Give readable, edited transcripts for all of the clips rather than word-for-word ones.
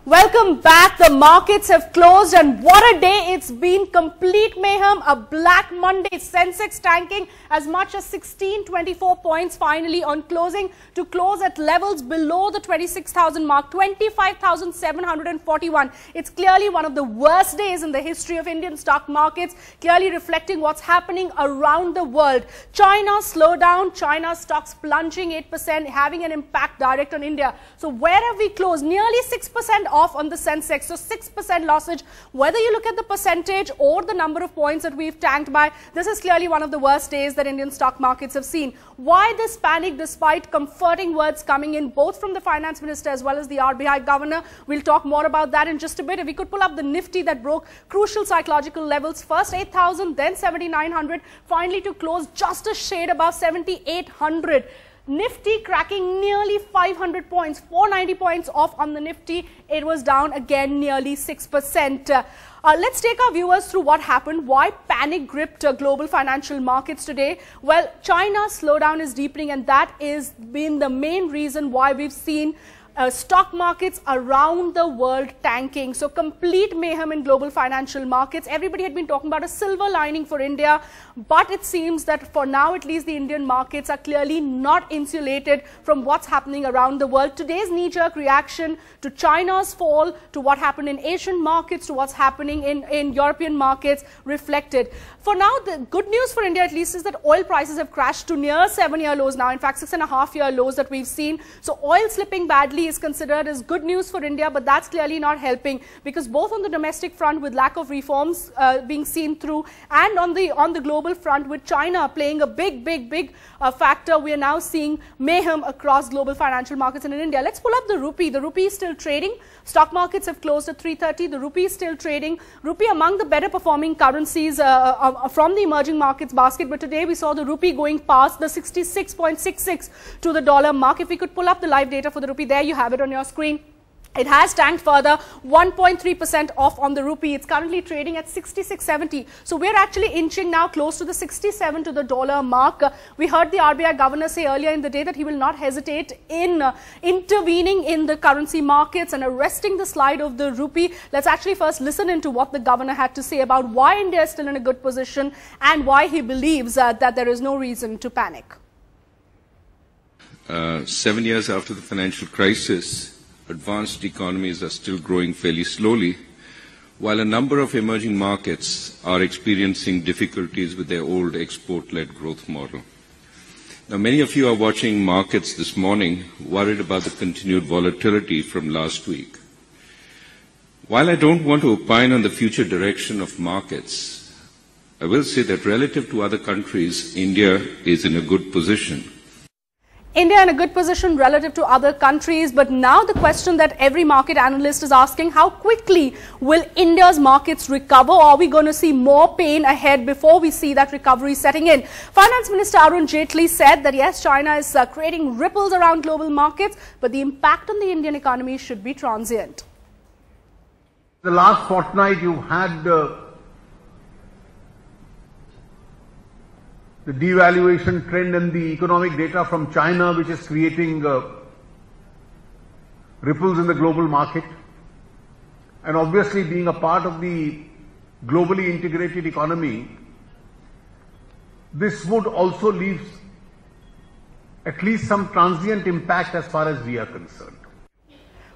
Welcome back. The markets have closed and what a day it's been. Complete mayhem, a black Monday. Sensex tanking as much as 1624 points finally on closing to close at levels below the 26,000 mark, 25,741. It's clearly one of the worst days in the history of Indian stock markets, clearly reflecting what's happening around the world. China slowed down, China's stocks plunging 8%, having an impact direct on India. So where have we closed? Nearly 6% off on the Sensex, so 6% lossage. Whether you look at the percentage or the number of points that we've tanked by, this is clearly one of the worst days that Indian stock markets have seen. Why this panic despite comforting words coming in both from the finance minister as well as the RBI governor? We'll talk more about that in just a bit. If we could pull up the Nifty that broke crucial psychological levels, first 8,000, then 7,900, finally to close just a shade above 7,800. Nifty cracking nearly 500 points, 490 points off on the Nifty. It was down again nearly 6%. Let's take our viewers through what happened, why panic gripped global financial markets today. Well, China's slowdown is deepening and that is been the main reason why we've seen stock markets around the world tanking. So complete mayhem in global financial markets. Everybody had been talking about a silver lining for India, but it seems that for now at least the Indian markets are clearly not insulated from what's happening around the world. Today's knee-jerk reaction to China's fall, to what happened in Asian markets, to what's happening in European markets reflected. For now, the good news for India at least is that oil prices have crashed to near 7-year lows now, in fact 6.5-year lows that we've seen. So oil slipping badly is considered as good news for India, but that's clearly not helping because both on the domestic front with lack of reforms being seen through and on the global front with China playing a big factor, we are now seeing mayhem across global financial markets and in India. Let's pull up the rupee. The rupee is still trading. Stock markets have closed at 330. The rupee is still trading. Rupee among the better performing currencies from the emerging markets basket, but today we saw the rupee going past the 66.66 to the dollar mark. If we could pull up the live data for the rupee, there you have it on your screen. It has tanked further, 1.3% off on the rupee. It's currently trading at 66.70. So we're actually inching now close to the 67 to the dollar mark. We heard the RBI governor say earlier in the day that he will not hesitate in intervening in the currency markets and arresting the slide of the rupee. Let's actually first listen into what the governor had to say about why India is still in a good position and why he believes that there is no reason to panic. 7 years after the financial crisis, advanced economies are still growing fairly slowly, while a number of emerging markets are experiencing difficulties with their old export-led growth model. Now, many of you are watching markets this morning worried about the continued volatility from last week. While I don't want to opine on the future direction of markets, I will say that relative to other countries, India is in a good position. India in a good position relative to other countries, but now the question that every market analyst is asking, how quickly will India's markets recover, or are we going to see more pain ahead before we see that recovery setting in? Finance Minister Arun Jaitley said that yes, China is creating ripples around global markets, but the impact on the Indian economy should be transient. The last fortnight you had the devaluation trend and the economic data from China, which is creating ripples in the global market. And obviously, being a part of the globally integrated economy, this would also leave at least some transient impact as far as we are concerned.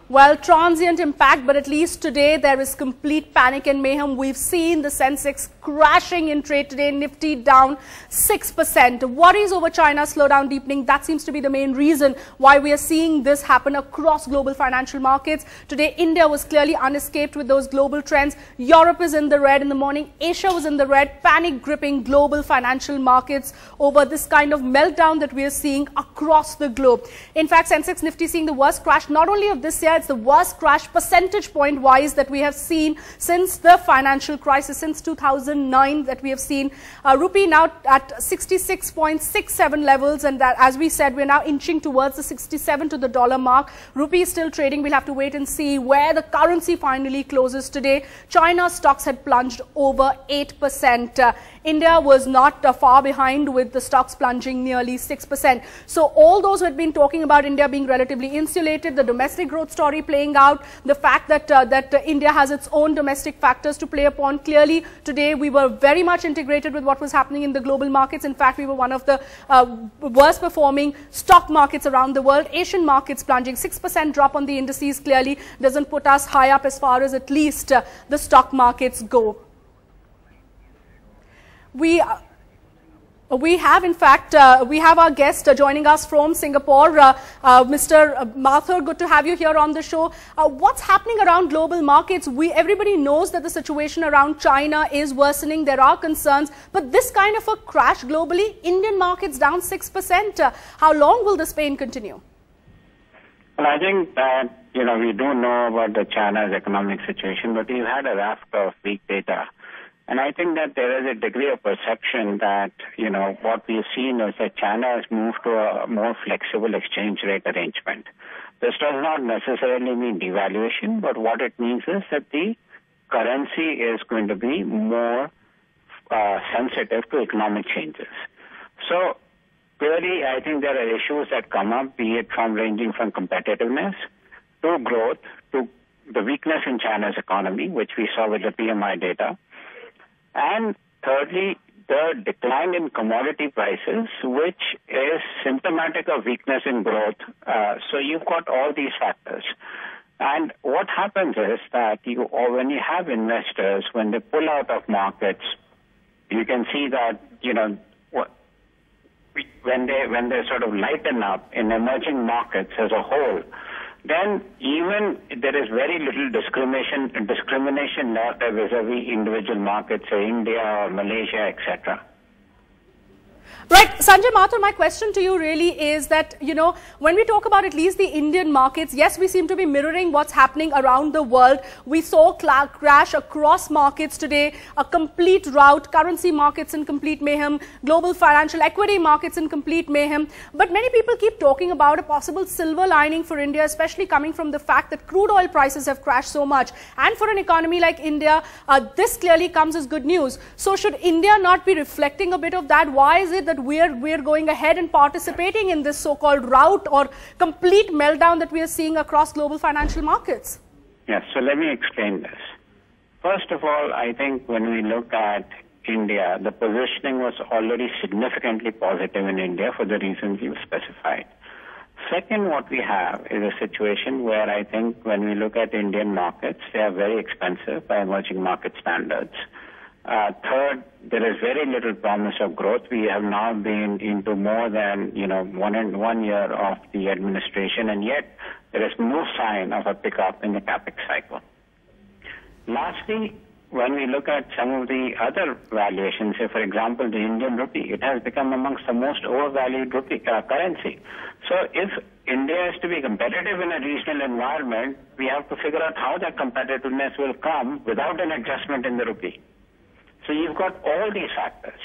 Well, transient impact, but at least today there is complete panic and mayhem. We've seen the Sensex crashing in trade today, Nifty down 6%. Worries over China's slowdown deepening, that seems to be the main reason why we are seeing this happen across global financial markets. Today, India was clearly unescaped with those global trends. Europe is in the red in the morning. Asia was in the red, panic gripping global financial markets over this kind of meltdown that we are seeing across the globe. In fact, Sensex Nifty seeing the worst crash not only of this year, it's the worst crash percentage point wise that we have seen since the financial crisis, since 2009 that we have seen. Rupee now at 66.67 levels, and that, as we said, we're now inching towards the 67 to the dollar mark. Rupee is still trading. We'll have to wait and see where the currency finally closes today. China's stocks had plunged over 8%. India was not far behind, with the stocks plunging nearly 6%. So all those who had been talking about India being relatively insulated, the domestic growth story story playing out, the fact that India has its own domestic factors to play upon. Clearly, today we were very much integrated with what was happening in the global markets. In fact, we were one of the worst performing stock markets around the world. Asian markets plunging, 6% drop on the indices clearly doesn't put us high up as far as at least the stock markets go. We have, in fact, we have our guest joining us from Singapore, Mr. Mathur. Good to have you here on the show. What's happening around global markets? Everybody knows that the situation around China is worsening. There are concerns, but this kind of a crash globally, Indian markets down 6%. How long will this pain continue? Well, I think that, we do know about the China's economic situation, but we've had a raft of weak data. And I think that there is a degree of perception that, what we've seen is that China has moved to a more flexible exchange rate arrangement. This does not necessarily mean devaluation, but what it means is that the currency is going to be more sensitive to economic changes. So clearly, I think there are issues that come up, be it from ranging from competitiveness to growth to the weakness in China's economy, which we saw with the PMI data. And thirdly, the decline in commodity prices, which is symptomatic of weakness in growth. So you've got all these factors. And what happens is that when you have investors, when they pull out of markets, you can see that, when they sort of lighten up in emerging markets as a whole, then even there is very little discrimination left vis-a-vis individual markets, say India or Malaysia, etc. Right. Sanjay Mathur, my question to you really is that, when we talk about at least the Indian markets, yes, we seem to be mirroring what's happening around the world. We saw crash across markets today, a complete rout, currency markets in complete mayhem, global financial equity markets in complete mayhem. But many people keep talking about a possible silver lining for India, especially coming from the fact that crude oil prices have crashed so much. And for an economy like India, this clearly comes as good news. So should India not be reflecting a bit of that? Why is it that we're going ahead and participating in this so-called rout or complete meltdown that we are seeing across global financial markets? Yes, so let me explain this. First of all, I think when we look at India, the positioning was already significantly positive in India for the reasons you specified. Second, what we have is a situation where I think when we look at Indian markets, they are very expensive by emerging market standards. Third, there is very little promise of growth. We have now been into more than 1 year of the administration, and yet there is no sign of a pickup in the capex cycle. Lastly, when we look at some of the other valuations, say for example the Indian rupee, it has become amongst the most overvalued currency. So if India is to be competitive in a regional environment, we have to figure out how that competitiveness will come without an adjustment in the rupee. So you've got all these factors.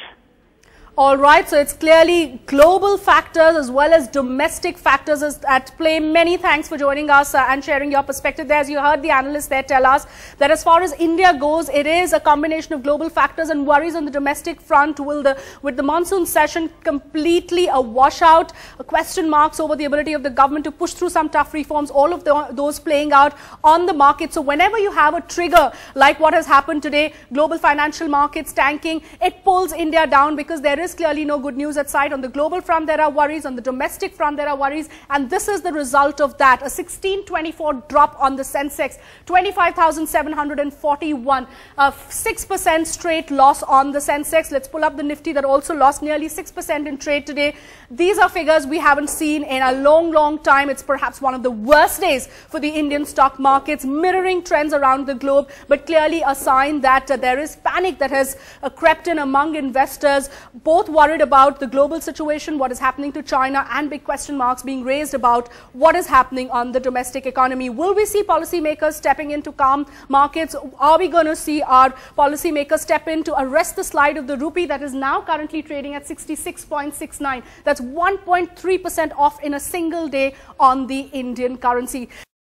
All right, so it's clearly global factors as well as domestic factors at play. Many thanks for joining us and sharing your perspective there. As you heard the analysts there tell us that as far as India goes, it is a combination of global factors and worries on the domestic front. With the monsoon session completely a washout, question marks over the ability of the government to push through some tough reforms, all of those playing out on the market. So whenever you have a trigger like what has happened today, global financial markets tanking, it pulls India down because there is clearly no good news at sight. On the global front, there are worries. On the domestic front, there are worries. And this is the result of that. A 1624 drop on the Sensex, 25,741. 6% straight loss on the Sensex. Let's pull up the Nifty that also lost nearly 6% in trade today. These are figures we haven't seen in a long time. It's perhaps one of the worst days for the Indian stock markets, mirroring trends around the globe, but clearly a sign that there is panic that has crept in among investors, both worried about the global situation, what is happening to China, and big question marks being raised about what is happening on the domestic economy. Will we see policymakers stepping in to calm markets? Are we going to see our policymakers step in to arrest the slide of the rupee that is now currently trading at 66.69? That's 1.3% off in a single day on the Indian currency.